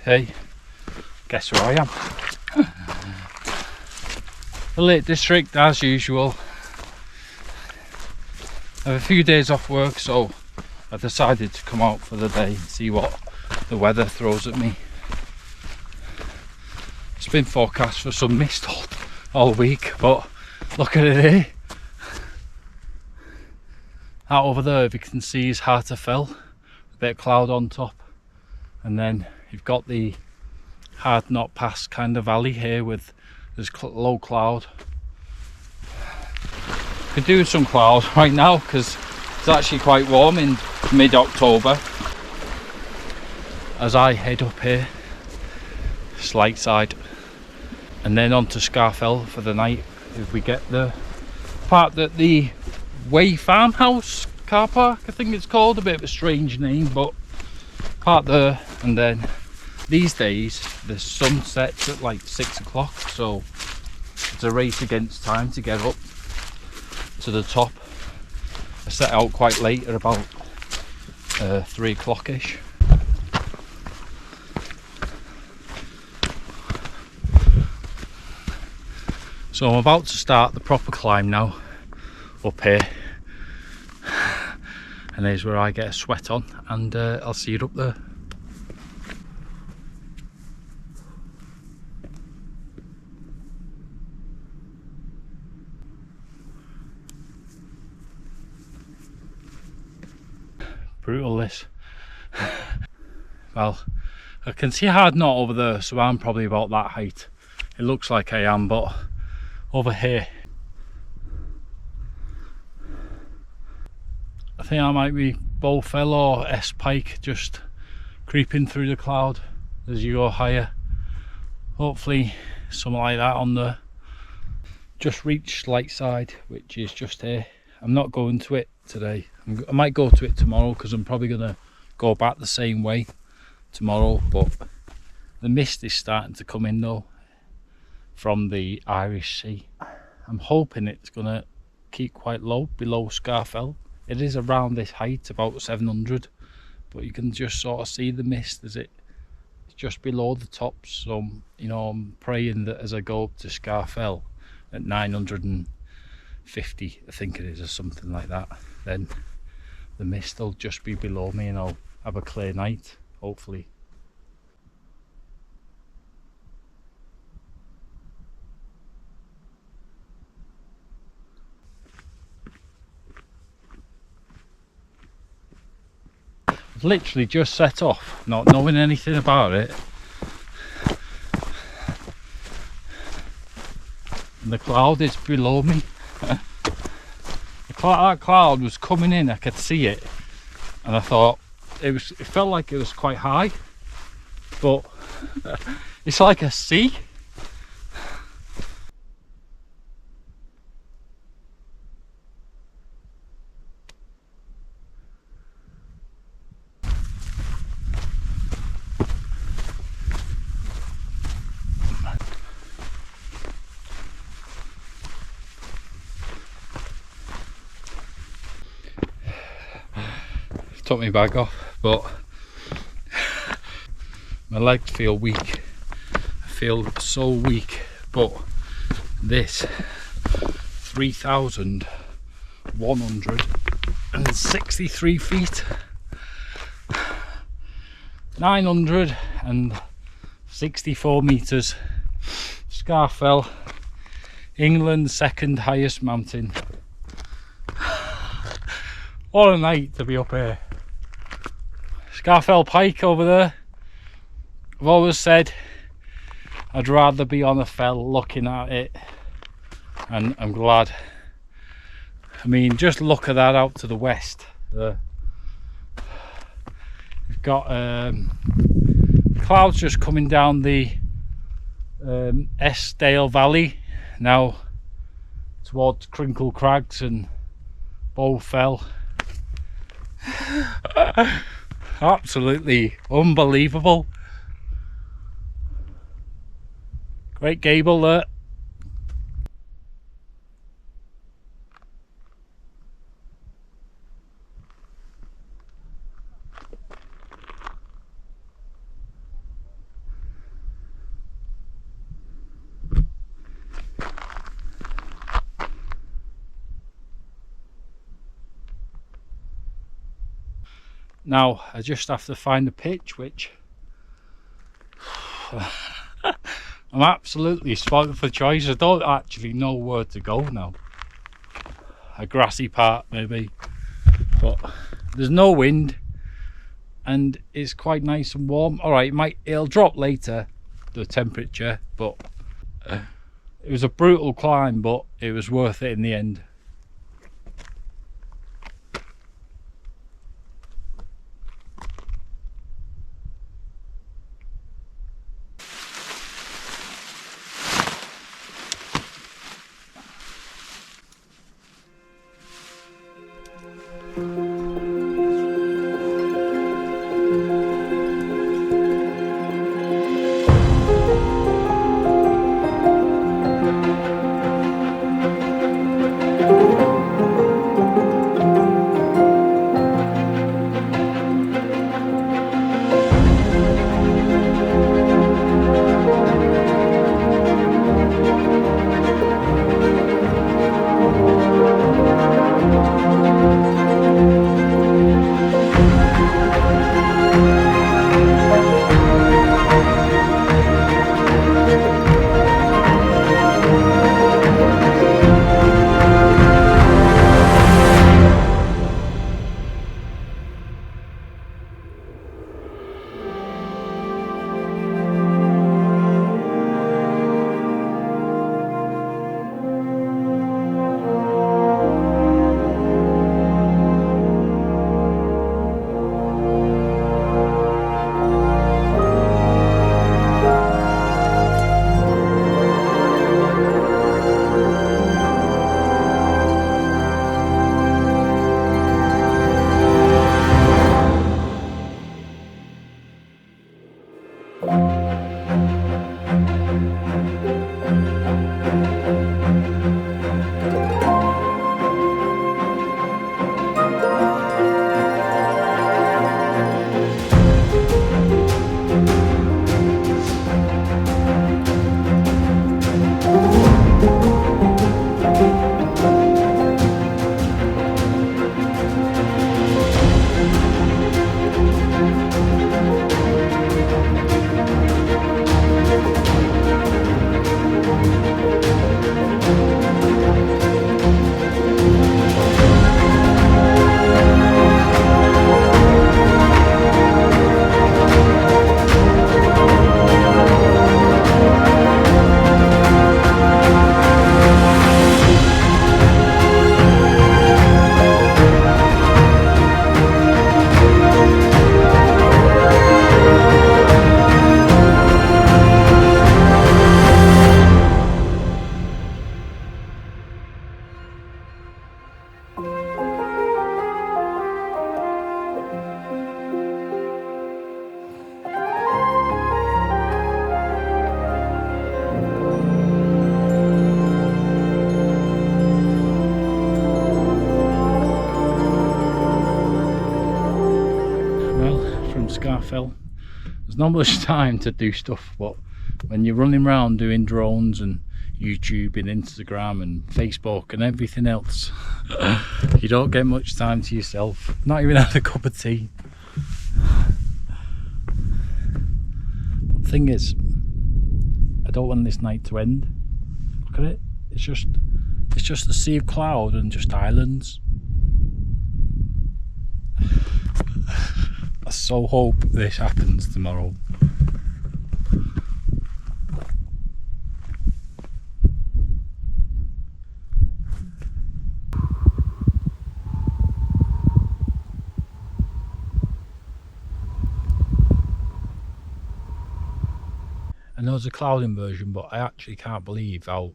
Hey, guess where I am? The Lake District as usual. I have a few days off work, so I decided to come out for the day and see what the weather throws at me. It's been forecast for some mist all week, but look at it here. That over there, if you can see, is Scafell, a bit of cloud on top, and then you've got the Hard Not Pass kind of valley here with there's low cloud. Could do some cloud right now because it's actually quite warm in mid-October. As I head up here, Slight Side, and then on to Scafell for the night if we get there. Parked at the Wha Farmhouse car park, I think it's called, a bit of a strange name, but parked there. And then these days the sun sets at like 6 o'clock, so it's a race against time to get up to the top. I set out quite late at about 3 o'clock ish. So I'm about to start the proper climb now up here, and here's where I get a sweat on, and I'll see you up there. Brutal this. Well, I can see Hard Knot over there, so I'm probably about that height. It looks like I am, but over here I think I might be Scafell or S Pike, just creeping through the cloud as you go higher. Hopefully something like that on there. Just reached Slight Side, which is just here. I'm not going to it today. I might go to it tomorrow because I'm probably going to go back the same way tomorrow, but the mist is starting to come in though from the Irish Sea. I'm hoping it's going to keep quite low below Scafell. It is around this height, about 700, but you can just sort of see the mist as it's just below the tops. So you know, I'm praying that as I go up to Scafell at 950, I think it is, or something like that, then the mist will just be below me and I'll have a clear night, hopefully. I've literally just set off, not knowing anything about it, and the cloud is below me. That cloud was coming in, I could see it, and I thought it felt like it was quite high, but it's like a sea. Took my bag off, but my legs feel weak. I feel so weak, but this 3,163 feet, 964 meters, Scafell, England's second highest mountain. What a night to be up here. Scafell Pike over there. I've always said I'd rather be on a fell looking at it, and I'm glad. I mean, just look at that out to the west there. You've got clouds just coming down the Esdale Valley now towards Crinkle Crags and Scafell. Absolutely unbelievable. Great gable there. Now I just have to find a pitch, which I'm absolutely spoiled for choice. I don't actually know where to go now. A grassy part maybe, but there's no wind and it's quite nice and warm. All right, it'll drop later, the temperature, but it was a brutal climb, but it was worth it in the end. Scafell. There's not much time to do stuff, but when you're running around doing drones and YouTube and Instagram and Facebook and everything else, you don't get much time to yourself. Not even had a cup of tea. The thing is, I don't want this night to end. Look at it. It's just a sea of cloud and just islands. I so hope this happens tomorrow. I know there's a cloud inversion, but I actually can't believe how,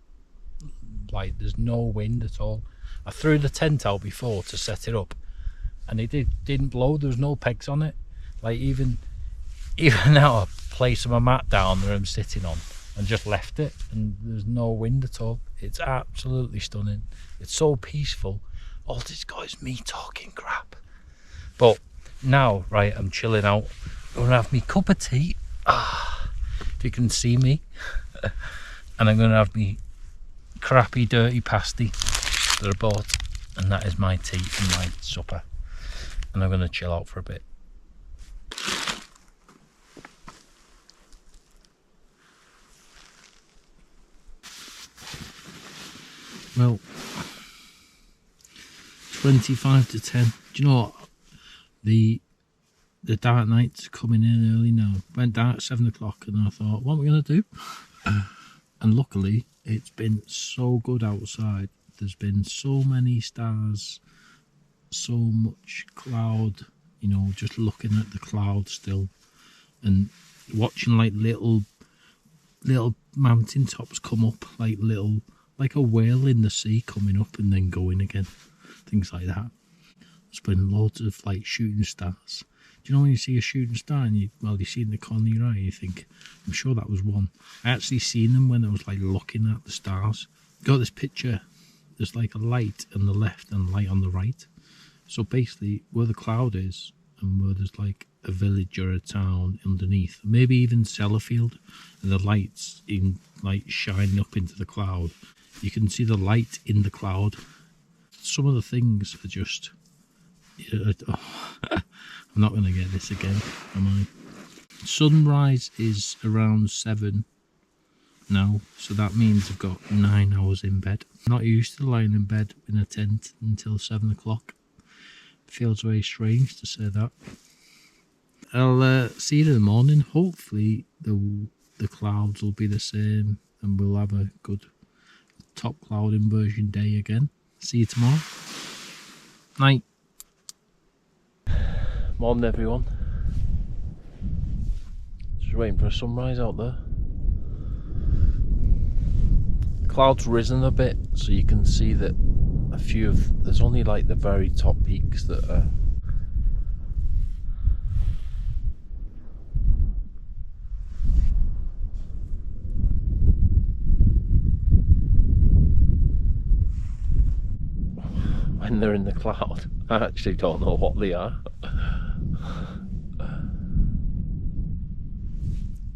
like, there's no wind at all. I threw the tent out before to set it up and it didn't blow. There was no pegs on it. Like, even now I placed my mat down where I'm sitting on and just left it, and there's no wind at all. It's absolutely stunning. It's so peaceful. All it's got is me talking crap. But now, right, I'm chilling out. I'm gonna have me cup of tea. If you can see me. And I'm gonna have me crappy dirty pasty that I bought, and that is my tea and my supper. And I'm gonna chill out for a bit. Well, 25 to 10. Do you know what? The dark night's coming in early now. Went down at 7 o'clock and I thought, what am I going to do? And luckily, it's been so good outside. There's been so many stars, so much cloud, you know, just looking at the clouds still and watching like little mountain tops come up, like a whale in the sea coming up and then going again, things like that. There's been loads of like shooting stars. Do you know when you see a shooting star and you see it in the corner of your eye, you think, I'm sure that was one. I actually seen them when I was like looking at the stars. Got this picture, there's like a light on the left and a light on the right. So basically where the cloud is and where there's like a village or a town underneath, maybe even Sellafield, and the lights in like shining up into the cloud, you can see the light in the cloud. Some of the things are just, I'm not going to get this again, am I? Sunrise is around 7 now, so that means I've got 9 hours in bed. I'm not used to lying in bed in a tent until 7 o'clock. Feels very strange to say that. I'll see you in the morning. Hopefully the clouds will be the same and we'll have a good top cloud inversion day again. See you tomorrow. Night. Morning everyone. Just waiting for a sunrise out there. The clouds risen a bit so you can see that there's only like the very top peaks that are when they're in the cloud. I actually don't know what they are.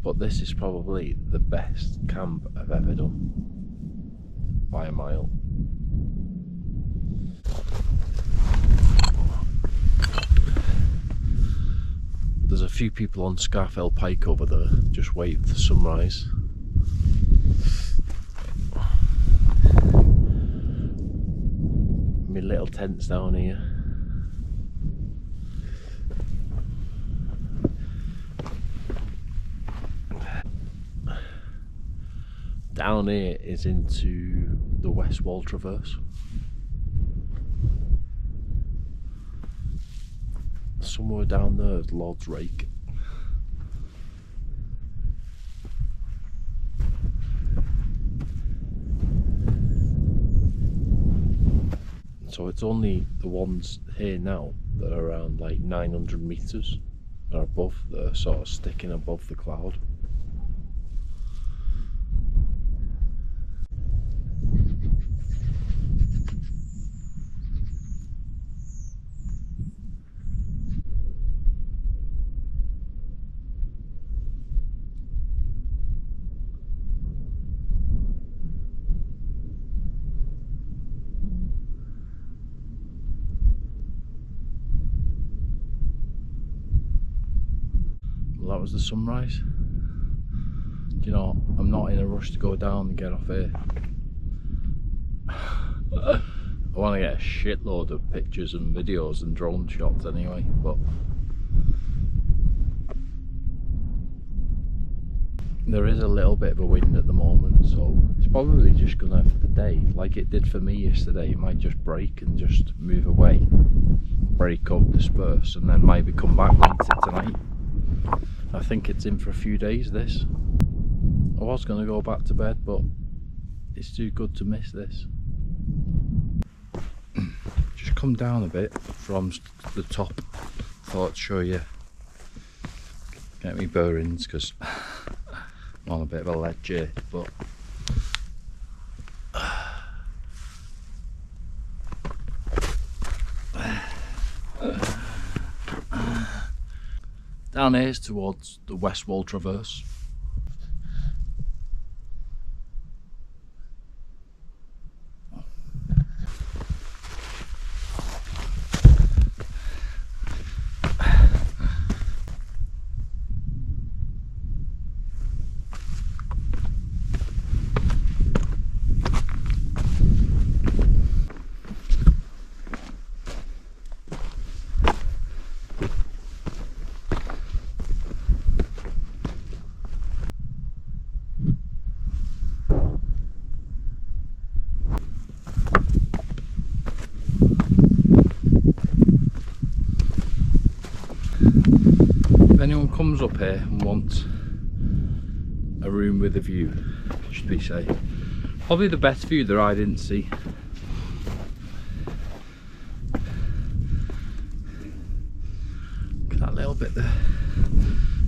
But this is probably the best camp I've ever done by a mile. There's a few people on Scafell Pike over there just waiting for the sunrise. My little tent's down here. Down here is into the West Wall Traverse. Somewhere down there is Lord's Rake. So it's only the ones here now that are around like 900 metres or above that are sort of sticking above the cloud. That was the sunrise. Do you know, I'm not in a rush to go down and get off here. I want to get a shitload of pictures and videos and drone shots anyway, but there is a little bit of a wind at the moment, so it's probably just gonna, for the day, like it did for me yesterday, it might just break and just move away, break up, disperse, and then maybe come back later tonight. I think it's in for a few days, this. I was going to go back to bed, but it's too good to miss this. Just come down a bit from the top. Thought I'd show you, get me bearings, because I'm on a bit of a ledge here, but down here is towards the West Wall Traverse. anyone comes up here and wants a room with a view, should we say, probably the best view that I didn't see. Look at that little bit there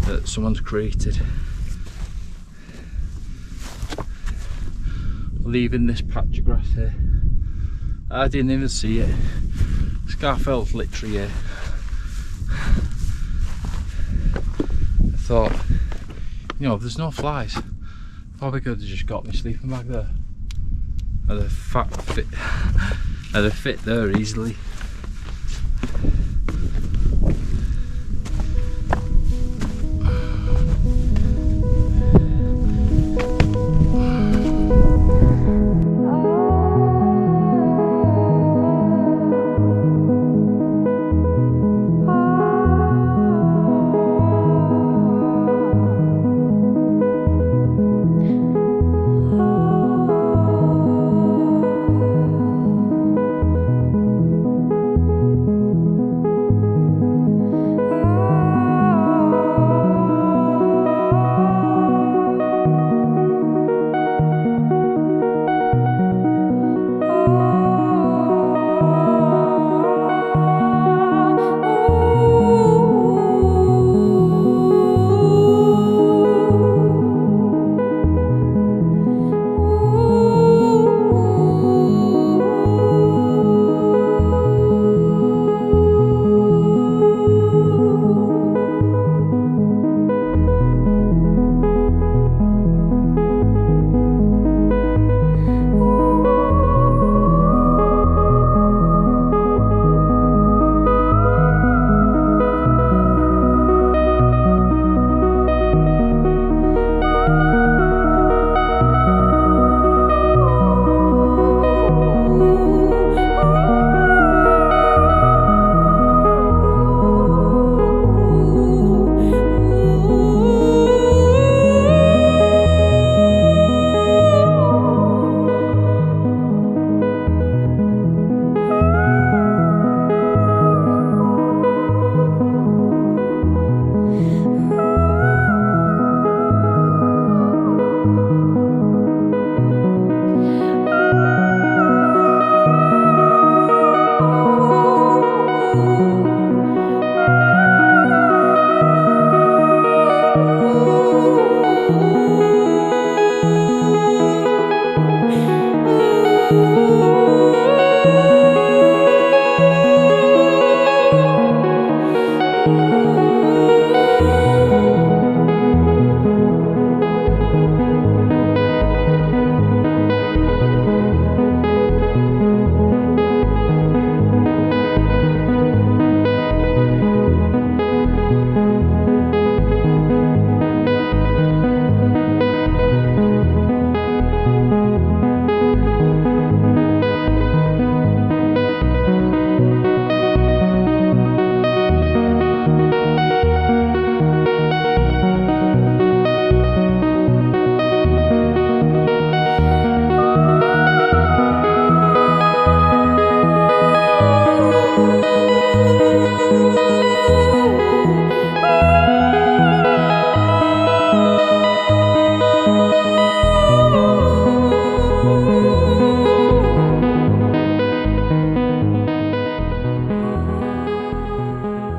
that someone's created. Leaving this patch of grass here. I didn't even see it. Scafell's literally here. I thought, you know, if there's no flies, probably could have just got me sleeping bag there. I'd have fit there easily.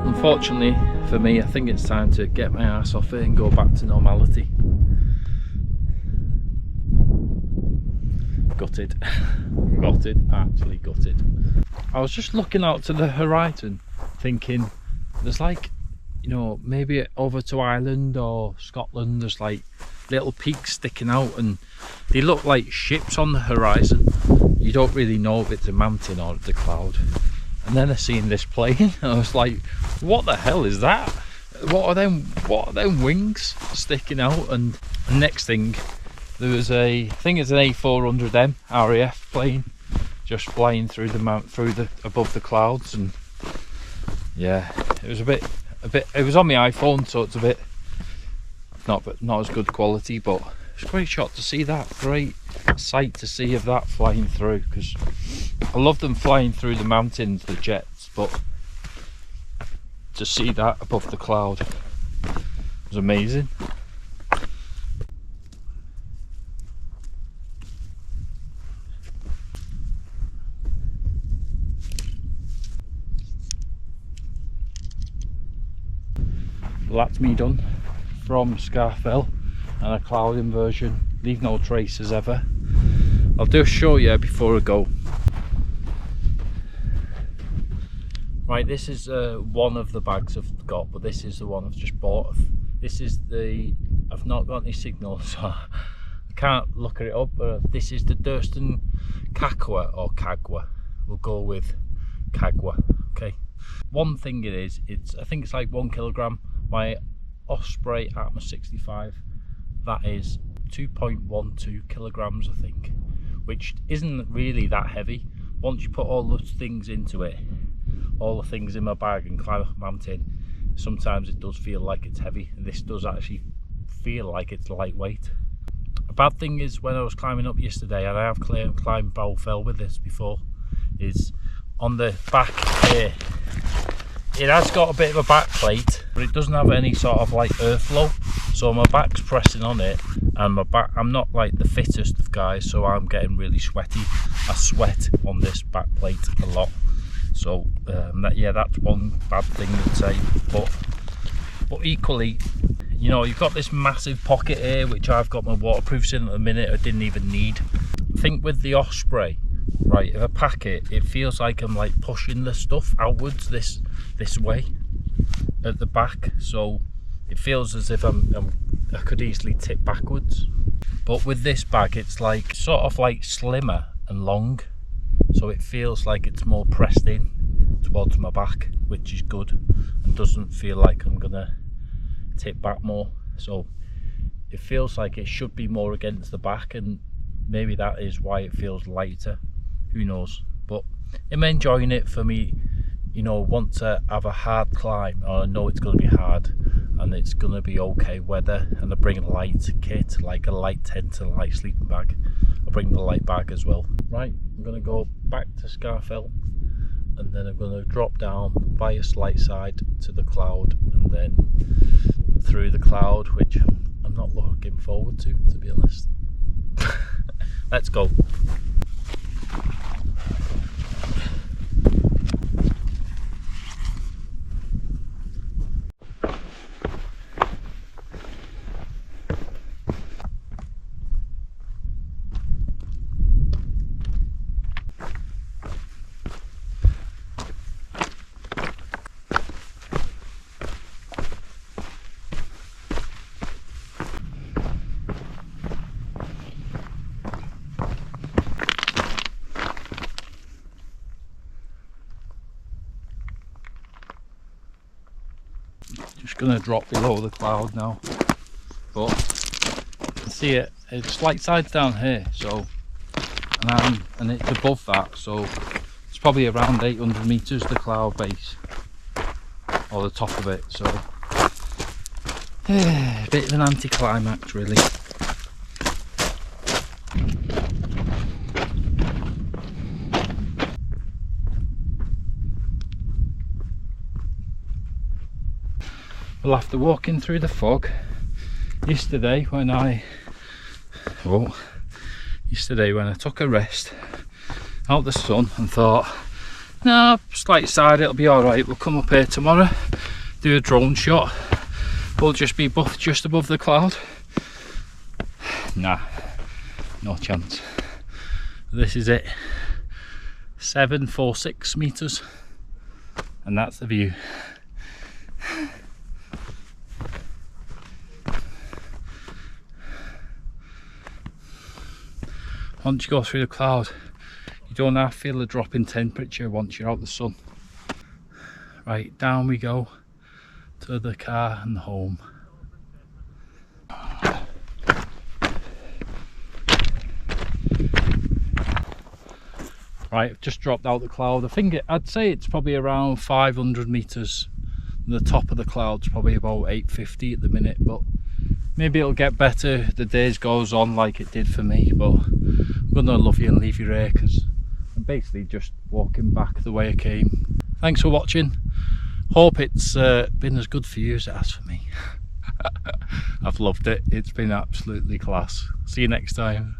Unfortunately for me, I think it's time to get my ass off it and go back to normality. Gutted. Gutted, actually gutted. I was just looking out to the horizon thinking there's like, you know, maybe over to Ireland or Scotland, there's like little peaks sticking out and they look like ships on the horizon. You don't really know if it's a mountain or it's a cloud. And then I seen this plane and I was like, what the hell is that? What are them wings sticking out? And next thing, there was I think it's an A400M RAF plane just flying through the above the clouds. And yeah, it was a bit it was on my iPhone, so it's a bit not as good quality, but it's a great shot to see that, great sight to see of that flying through, because I love them flying through the mountains, the jets, but to see that above the cloud, was amazing. Well, that's me done from Scafell and a cloud inversion. Leave no traces ever. I'll just show you before I go. Right, this is one of the bags I've got, but this is the one I've just bought. This is the, I've not got any signal, so I can't look it up, but this is the Durston Kakwa or Kagwa. We'll go with Kagwa, okay? One thing it is, I think it's like 1 kilogram. My Osprey Atmos 65, that is 2.12 kilograms, I think, which isn't really that heavy. Once you put all those things into it, all the things in my bag and climb up a mountain, sometimes it does feel like it's heavy. This does actually feel like it's lightweight. A bad thing is, when I was climbing up yesterday, and I have climbed Wha Fell with this before, is on the back here, it has got a bit of a back plate, but it doesn't have any sort of like airflow, so my back's pressing on it, and my back, I'm not like the fittest of guys, so I'm getting really sweaty. I sweat on this back plate a lot, so yeah, that's one bad thing I'd say. But equally, you know, you've got this massive pocket here, which I've got my waterproofs in at the minute. I didn't even need. I think with the Osprey, right, if I pack it, it feels like I'm like pushing the stuff outwards this way at the back, so it feels as if I could easily tip backwards. But with this bag, it's like sort of like slimmer and long, so it feels like it's more pressed in towards my back, which is good, and doesn't feel like I'm gonna tip back more. So it feels like it should be more against the back, and maybe that is why it feels lighter, who knows. But I'm enjoying it. For me, you know, want to have a hard climb, or I know it's going to be hard and it's going to be okay weather, and I bring a light kit, like a light tent and a light sleeping bag. I'll bring the light bag as well. Right, I'm going to go back to Scafell, and then I'm going to drop down by a slight side to the cloud, and then through the cloud, which I'm not looking forward to be honest. Let's go. Just gonna drop below the cloud now, but you can see it's light sides down here, so and it's above that, so it's probably around 800 meters, the cloud base, or the top of it, so a bit of an anticlimax really. Well, after walking through the fog yesterday when I took a rest out the sun and thought, no, slight side, it'll be alright, we'll come up here tomorrow, do a drone shot, we'll just be just above the cloud. Nah, no chance. This is it, 746 meters, and that's the view. Once you go through the cloud, you don't have to feel a drop in temperature once you're out the sun. Right, down we go to the car and home. Right, I've just dropped out the cloud. I think I'd say it's probably around 500 meters. The top of the cloud's probably about 850 at the minute, but maybe it'll get better the days goes on like it did for me. But I'm gonna love you and leave you here because I'm basically just walking back the way I came. Thanks for watching. Hope it's been as good for you as it has for me. I've loved it. It's been absolutely class. See you next time.